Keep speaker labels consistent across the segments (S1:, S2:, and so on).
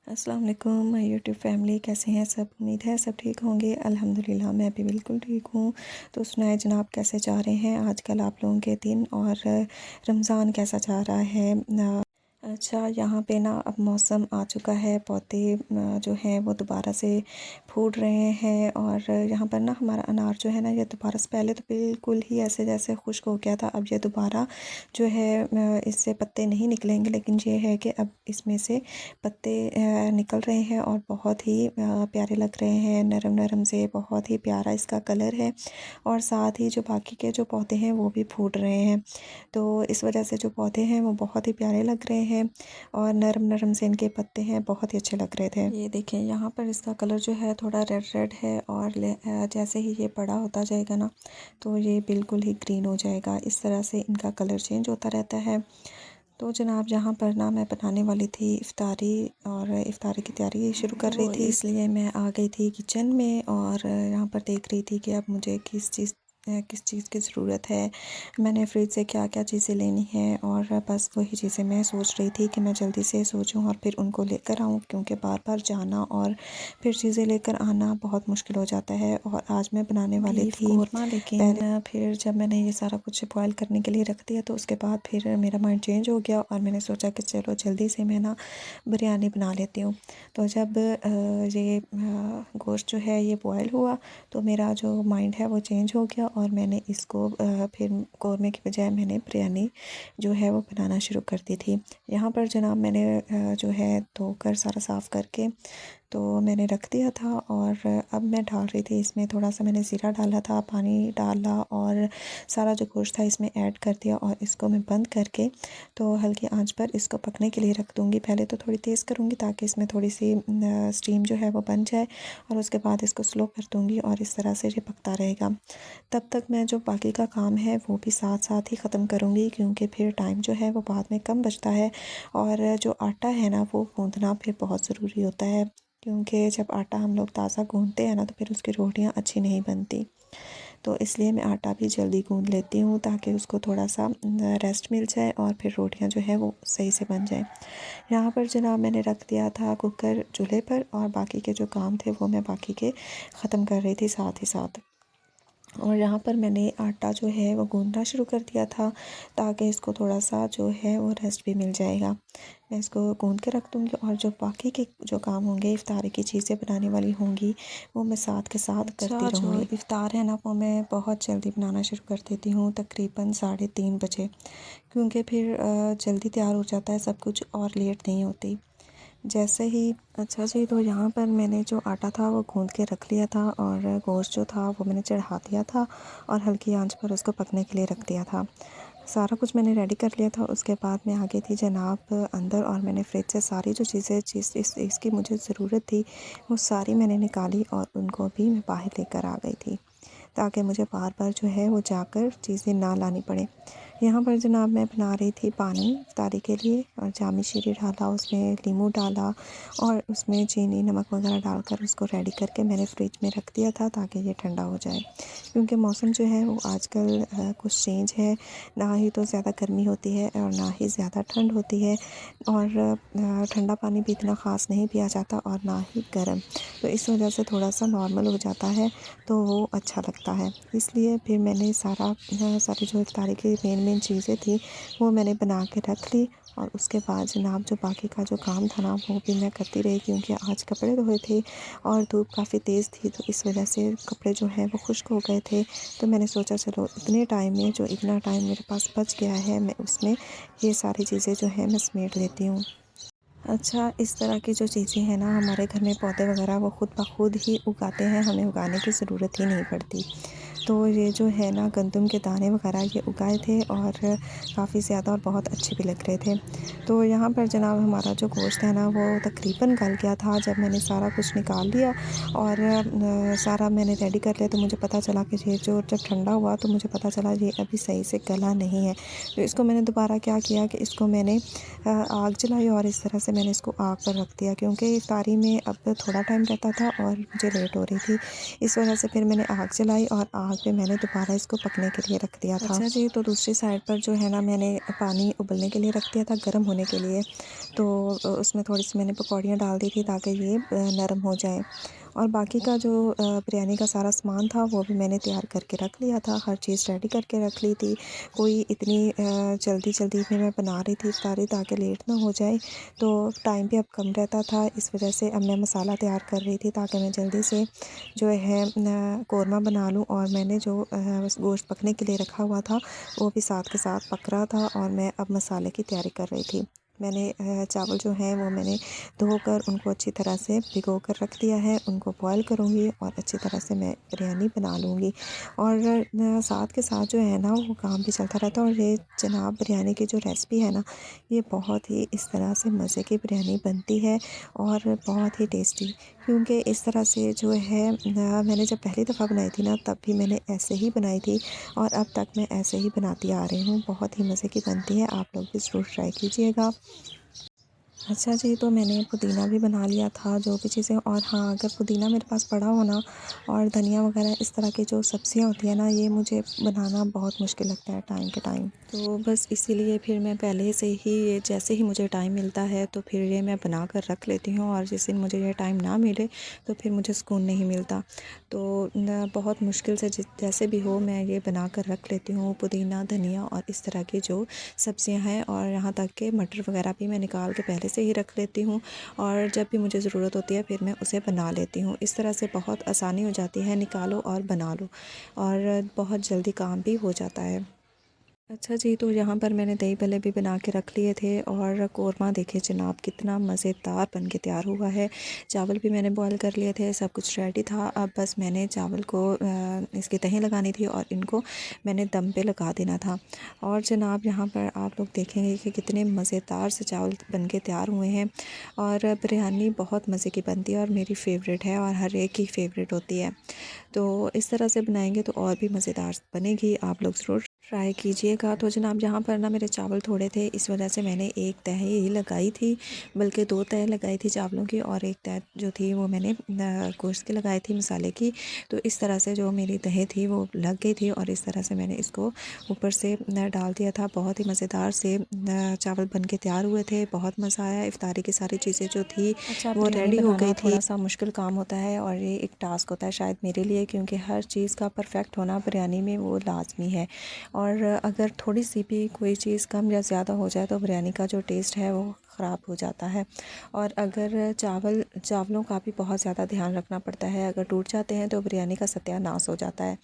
S1: अस्सलाम वालेकुम my YouTube family, कैसे हैं सब। उम्मीद है सब ठीक होंगे। अल्हम्दुलिल्लाह मैं भी बिल्कुल ठीक हूँ। तो सुनाए जनाब, कैसे जा रहे हैं आजकल आप लोगों के दिन, और रमज़ान कैसा जा रहा है। अच्छा, यहाँ पे ना अब मौसम आ चुका है, पौधे जो हैं वो दोबारा से फूट रहे हैं। और यहाँ पर ना हमारा अनार जो है ना, ये दोबारा से, पहले तो बिल्कुल ही ऐसे जैसे खुश्क हो गया था, अब ये दोबारा जो है इससे पत्ते नहीं निकलेंगे, लेकिन ये है कि अब इसमें से पत्ते निकल रहे हैं और बहुत ही प्यारे लग रहे हैं, नरम नरम से, बहुत ही प्यारा इसका कलर है। और साथ ही जो बाकी के जो पौधे हैं वो भी फूट रहे हैं, तो इस वजह से जो पौधे हैं वो बहुत ही प्यारे लग रहे हैं और नरम नरम से इनके पत्ते हैं, बहुत ही अच्छे लग रहे थे। ये देखें, यहाँ पर इसका कलर जो है थोड़ा रेड रेड है, और जैसे ही ये बड़ा होता जाएगा ना, तो ये बिल्कुल ही ग्रीन हो जाएगा। इस तरह से इनका कलर चेंज होता रहता है। तो जनाब, यहाँ पर ना मैं बनाने वाली थी इफ़्तारी, और इफ़्तारी की तैयारी शुरू कर रही थी, इसलिए मैं आ गई थी किचन में। और यहाँ पर देख रही थी कि अब मुझे किस चीज़ की ज़रूरत है, मैंने फ्रिज से क्या क्या चीज़ें लेनी है। और बस वही चीज़ें मैं सोच रही थी कि मैं जल्दी से सोचूं और फिर उनको लेकर आऊं, क्योंकि बार बार जाना और फिर चीज़ें लेकर आना बहुत मुश्किल हो जाता है। और आज मैं बनाने वाली थी कौरमा, लेकिन फिर जब मैंने ये सारा कुछ बॉयल करने के लिए रख दिया, तो उसके बाद फिर मेरा माइंड चेंज हो गया और मैंने सोचा कि चलो जल्दी से मैं ना बिरयानी बना लेती हूँ। तो जब ये गोश्त जो है ये बॉयल हुआ, तो मेरा जो माइंड है वो चेंज हो गया, और मैंने इसको फिर कौरमे की बजाय मैंने बिरयानी जो है वो बनाना शुरू कर दी थी। यहाँ पर जनाब मैंने जो है धोकर सारा साफ़ करके तो मैंने रख दिया था, और अब मैं डाल रही थी इसमें, थोड़ा सा मैंने ज़ीरा डाला था, पानी डाला और सारा जो गोश्त था इसमें ऐड कर दिया, और इसको मैं बंद करके तो हल्की आंच पर इसको पकने के लिए रख दूँगी। पहले तो थोड़ी तेज़ करूँगी ताकि इसमें थोड़ी सी स्टीम जो है वो बन जाए, और उसके बाद इसको स्लो कर दूँगी, और इस तरह से ये पकता रहेगा। तब तक मैं जो बाकी का काम है वो भी साथ साथ ही ख़त्म करूँगी, क्योंकि फिर टाइम जो है वो बाद में कम बचता है। और जो आटा है ना, वो गूँथना फिर बहुत ज़रूरी होता है, क्योंकि जब आटा हम लोग ताज़ा गूँथते हैं ना, तो फिर उसकी रोटियां अच्छी नहीं बनती। तो इसलिए मैं आटा भी जल्दी गूँथ लेती हूँ, ताकि उसको थोड़ा सा रेस्ट मिल जाए और फिर रोटियां जो है वो सही से बन जाए। यहाँ पर जनाब मैंने रख दिया था कुकर चूल्हे पर, और बाकी के जो काम थे वो मैं बाकी के ख़त्म कर रही थी साथ ही साथ। और यहाँ पर मैंने आटा जो है वो गूँथना शुरू कर दिया था, ताकि इसको थोड़ा सा जो है वो रेस्ट भी मिल जाएगा। मैं इसको गूँथ के रख दूँगी, और जो बाकी के जो काम होंगे, इफ़्तारी की चीज़ें बनाने वाली होंगी, वो मैं साथ के साथ करती रहूँगी। जो इफ़्तार है ना, वो मैं बहुत जल्दी बनाना शुरू कर देती हूँ, तकरीबन 3:30 बजे, क्योंकि फिर जल्दी तैयार हो जाता है सब कुछ और लेट नहीं होती। जैसे ही अच्छा जी, तो यहाँ पर मैंने जो आटा था वो गूँथ के रख लिया था, और गोश्त जो था वो मैंने चढ़ा दिया था, और हल्की आंच पर उसको पकने के लिए रख दिया था। सारा कुछ मैंने रेडी कर लिया था। उसके बाद मैं आ गई थी जनाब अंदर, और मैंने फ्रिज से सारी जो चीज़ें इसकी मुझे ज़रूरत थी वो सारी मैंने निकाली, और उनको भी मैं बाहर लेकर आ गई थी, ताकि मुझे बार बार जो है वो जाकर चीज़ें ना लानी पड़े। यहाँ पर जनाब मैं बना रही थी पानी इफ्तारी के लिए, और जामी शीरी डाला, उसमें लीमू डाला, और उसमें चीनी नमक वगैरह डालकर उसको रेडी करके मैंने फ्रिज में रख दिया था, ताकि ये ठंडा हो जाए। क्योंकि मौसम जो है वो आजकल कुछ चेंज है, ना ही तो ज़्यादा गर्मी होती है और ना ही ज़्यादा ठंड होती है, और ठंडा पानी भी इतना ख़ास नहीं पिया जाता, और ना ही गर्म। तो इस वजह से थोड़ा सा नॉर्मल हो जाता है, तो वो अच्छा लगता है। इसलिए फिर मैंने सारी जो इफ्तारी की मेन चीज़ें थी वो मैंने बना के रख ली, और उसके बाद जनाब जो बाकी का जो काम था ना वो भी मैं करती रही, क्योंकि आज कपड़े धोए थे और धूप काफ़ी तेज़ थी, तो इस वजह से कपड़े जो हैं वो खुश्क हो गए थे। तो मैंने सोचा चलो इतने टाइम में, जो इतना टाइम मेरे पास बच गया है, मैं उसमें ये सारी चीज़ें जो है मैं समेट लेती हूँ। अच्छा, इस तरह की जो चीज़ें हैं ना, हमारे घर में पौधे वगैरह वो खुद ब खुद ही उगाते हैं, हमें उगाने की ज़रूरत ही नहीं पड़ती। तो ये जो है ना, गंदम के दाने वगैरह ये उगाए थे, और काफ़ी ज़्यादा और बहुत अच्छे भी लग रहे थे। तो यहाँ पर जनाब हमारा जो गोश्त है ना वो तकरीबन गल गया था, जब मैंने सारा कुछ निकाल लिया और सारा मैंने रेडी कर लिया, तो मुझे पता चला कि ये जो जब ठंडा हुआ तो मुझे पता चला ये अभी सही से गला नहीं है। तो इसको मैंने दोबारा क्या किया कि इसको मैंने आग जलाई, और इस तरह से मैंने इसको आग पर रख दिया, क्योंकि इफ्तारी में अब थोड़ा टाइम रहता था और मुझे लेट हो रही थी। इस वजह से फिर मैंने आग जलाई, और आग आग पे मैंने दोबारा इसको पकने के लिए रख दिया था। अच्छा जी, तो दूसरी साइड पर जो है ना मैंने पानी उबलने के लिए रख दिया था, गर्म होने के लिए। तो उसमें थोड़ी-सी मैंने पकौड़ियाँ डाल दी थी ताकि ये नरम हो जाएँ। और बाकी का जो बिरयानी का सारा सामान था वो भी मैंने तैयार करके रख लिया था, हर चीज़ रेडी करके रख ली थी। कोई इतनी जल्दी-जल्दी में मैं बना रही थी इफ्तारी ताकि लेट ना हो जाए, तो टाइम भी अब कम रहता था। इस वजह से अब मैं मसाला तैयार कर रही थी ताकि मैं जल्दी से जो है कोरमा बना लूँ। और मैंने जो गोश्त पकने के लिए रखा हुआ था वो भी साथ के साथ पक रहा था और मैं अब मसाले की तैयारी कर रही थी। मैंने चावल जो हैं वो मैंने धोकर उनको अच्छी तरह से भिगो कर रख दिया है, उनको बॉयल करूँगी और अच्छी तरह से मैं बिरयानी बना लूँगी। और साथ के साथ जो है ना वो काम भी चलता रहता है। और ये जनाब बिरयानी की जो रेसिपी है ना, ये बहुत ही इस तरह से मज़े की बिरयानी बनती है और बहुत ही टेस्टी। क्योंकि इस तरह से जो है मैंने जब पहली दफ़ा बनाई थी ना तब भी मैंने ऐसे ही बनाई थी और अब तक मैं ऐसे ही बनाती आ रही हूँ। बहुत ही मज़े की बनती है, आप लोग भी ज़रूर ट्राई कीजिएगा। अच्छा जी, तो मैंने पुदीना भी बना लिया था, जो भी चीज़ें। और हाँ, अगर पुदीना मेरे पास पड़ा हो ना और धनिया वगैरह इस तरह की जो सब्ज़ियाँ होती हैं ना, ये मुझे बनाना बहुत मुश्किल लगता है टाइम के टाइम। तो बस इसीलिए फिर मैं पहले से ही ये जैसे ही मुझे टाइम मिलता है तो फिर ये मैं बना कर रख लेती हूँ। और जिस दिन मुझे ये टाइम ना मिले तो फिर मुझे सुकून नहीं मिलता। तो बहुत मुश्किल से जैसे भी हो मैं ये बना कर रख लेती हूँ, पुदीना, धनिया और इस तरह की जो सब्ज़ियाँ हैं। और यहाँ तक कि मटर वगैरह भी मैं निकाल के पहले से ही रख लेती हूँ और जब भी मुझे ज़रूरत होती है फिर मैं उसे बना लेती हूँ। इस तरह से बहुत आसानी हो जाती है, निकालो और बना लो और बहुत जल्दी काम भी हो जाता है। अच्छा जी, तो यहाँ पर मैंने दही भल्ले भी बना के रख लिए थे और कोरमा देखिए जनाब कितना मज़ेदार बन के तैयार हुआ है। चावल भी मैंने बॉयल कर लिए थे, सब कुछ रेडी था। अब बस मैंने चावल को इसकी तहें लगानी थी और इनको मैंने दम पे लगा देना था। और जनाब यहाँ पर आप लोग देखेंगे कि कितने मज़ेदार से चावल बन के तैयार हुए हैं। और बिरयानी बहुत मज़े की बनती है और मेरी फ़ेवरेट है और हर एक की फ़ेवरेट होती है। तो इस तरह से बनाएंगे तो और भी मज़ेदार बनेगी, आप लोग ज़रूर ट्राई कीजिएगा। तो जनाब यहाँ पर ना मेरे चावल थोड़े थे, इस वजह से मैंने एक तह ही लगाई थी, बल्कि 2 तह लगाई थी चावलों की और एक तह जो थी वो मैंने गोश्त की लगाई थी मसाले की। तो इस तरह से जो मेरी तहें थी वो लग गई थी और इस तरह से मैंने इसको ऊपर से डाल दिया था। बहुत ही मज़ेदार से चावल बन के तैयार हुए थे, बहुत मज़ा आया। इफ्तारी की सारी चीज़ें जो थी अच्छा, वो रेडी हो गई थी। थोड़ा सा मुश्किल काम होता है और ये एक टास्क होता है शायद मेरे लिए, क्योंकि हर चीज़ का परफेक्ट होना बिरयानी में वो लाजमी है। और अगर थोड़ी सी भी कोई चीज़ कम या ज़्यादा हो जाए तो बिरयानी का जो टेस्ट है वो ख़राब हो जाता है। और अगर चावलों का भी बहुत ज़्यादा ध्यान रखना पड़ता है, अगर टूट जाते हैं तो बिरयानी का सत्यानाश हो जाता है।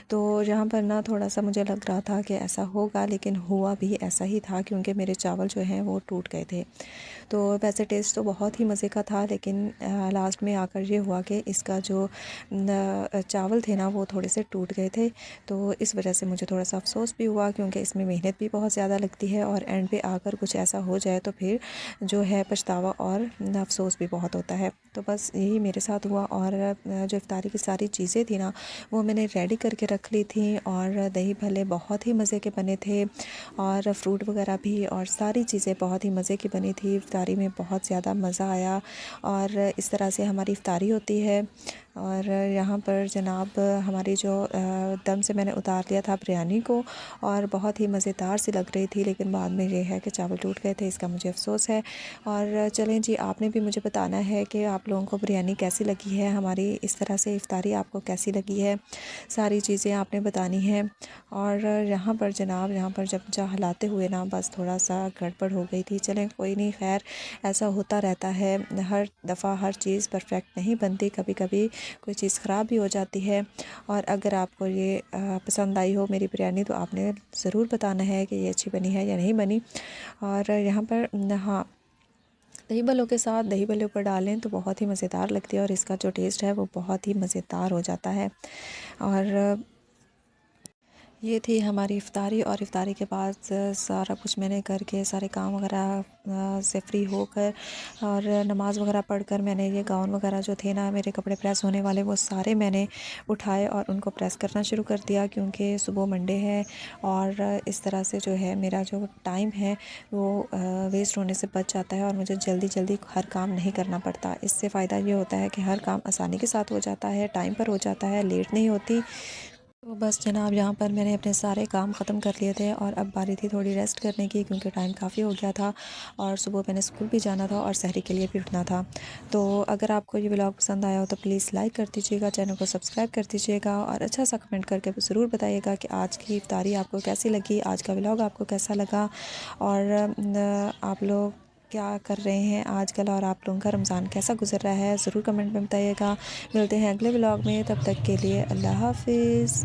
S1: तो यहाँ पर ना थोड़ा सा मुझे लग रहा था कि ऐसा होगा, लेकिन हुआ भी ऐसा ही था क्योंकि मेरे चावल जो हैं वो टूट गए थे। तो वैसे टेस्ट तो बहुत ही मज़े का था, लेकिन लास्ट में आकर ये हुआ कि इसका जो चावल थे ना वो थोड़े से टूट गए थे। तो इस वजह से मुझे थोड़ा सा अफसोस भी हुआ, क्योंकि इसमें मेहनत भी बहुत ज़्यादा लगती है और एंड पे आकर कुछ ऐसा हो जाए तो फिर जो है पछतावा और अफसोस भी बहुत होता है। तो बस यही मेरे साथ हुआ। और जो इफ्तारी की सारी चीज़ें थी ना वो मैंने रेडी करके रख ली थी और दही भल्ले बहुत ही मज़े के बने थे और फ्रूट वगैरह भी और सारी चीज़ें बहुत ही मज़े की बनी थी। इफ्तारी में बहुत ज़्यादा मज़ा आया और इस तरह से हमारी इफ्तारी होती है। और यहाँ पर जनाब हमारी जो दम से मैंने उतार लिया था बिरयानी को और बहुत ही मज़ेदार सी लग रही थी, लेकिन बाद में ये है कि चावल टूट गए थे, इसका मुझे अफ़सोस है। और चलें जी, आपने भी मुझे बताना है कि आप लोगों को बिरयानी कैसी लगी है, हमारी इस तरह से इफ्तारी आपको कैसी लगी है, सारी चीज़ें आपने बतानी है। और यहाँ पर जनाब यहाँ पर जब हिलाते हुए ना बस थोड़ा सा गड़बड़ हो गई थी। चलें कोई नहीं, खैर ऐसा होता रहता है, हर दफ़ा हर चीज़ परफेक्ट नहीं बनती, कभी कभी कोई चीज़ ख़राब भी हो जाती है। और अगर आपको ये पसंद आई हो मेरी बिरयानी तो आपने ज़रूर बताना है कि ये अच्छी बनी है या नहीं बनी। और यहाँ पर हाँ, दही भल्लों के साथ दही भल्ले ऊपर डालें तो बहुत ही मज़ेदार लगती है और इसका जो टेस्ट है वो बहुत ही मज़ेदार हो जाता है। और ये थी हमारी इफ्तारी। और इफ्तारी के बाद सारा कुछ मैंने करके सारे काम वगैरह से फ्री होकर और नमाज़ वगैरह पढ़कर मैंने ये गाउन वगैरह जो थे ना मेरे कपड़े प्रेस होने वाले वो सारे मैंने उठाए और उनको प्रेस करना शुरू कर दिया, क्योंकि सुबह मंडे है और इस तरह से जो है मेरा जो टाइम है वो वेस्ट होने से बच जाता है और मुझे जल्दी जल्दी हर काम नहीं करना पड़ता। इससे फ़ायदा ये होता है कि हर काम आसानी के साथ हो जाता है, टाइम पर हो जाता है, लेट नहीं होती। तो बस जनाब यहाँ पर मैंने अपने सारे काम ख़त्म कर लिए थे और अब बारी थी थोड़ी रेस्ट करने की, क्योंकि टाइम काफ़ी हो गया था और सुबह मैंने स्कूल भी जाना था और सहरी के लिए भी उठना था। तो अगर आपको ये व्लॉग पसंद आया हो तो प्लीज़ लाइक कर दीजिएगा, चैनल को सब्सक्राइब कर दीजिएगा और अच्छा सा कमेंट करके ज़रूर बताइएगा कि आज की इफ्तारी आपको कैसी लगी, आज का व्लॉग आपको कैसा लगा और आप लोग क्या कर रहे हैं आजकल और आप लोगों का रमज़ान कैसा गुजर रहा है, ज़रूर कमेंट में बताइएगा। मिलते हैं अगले व्लॉग में, तब तक के लिए अल्लाह हाफ़िज़।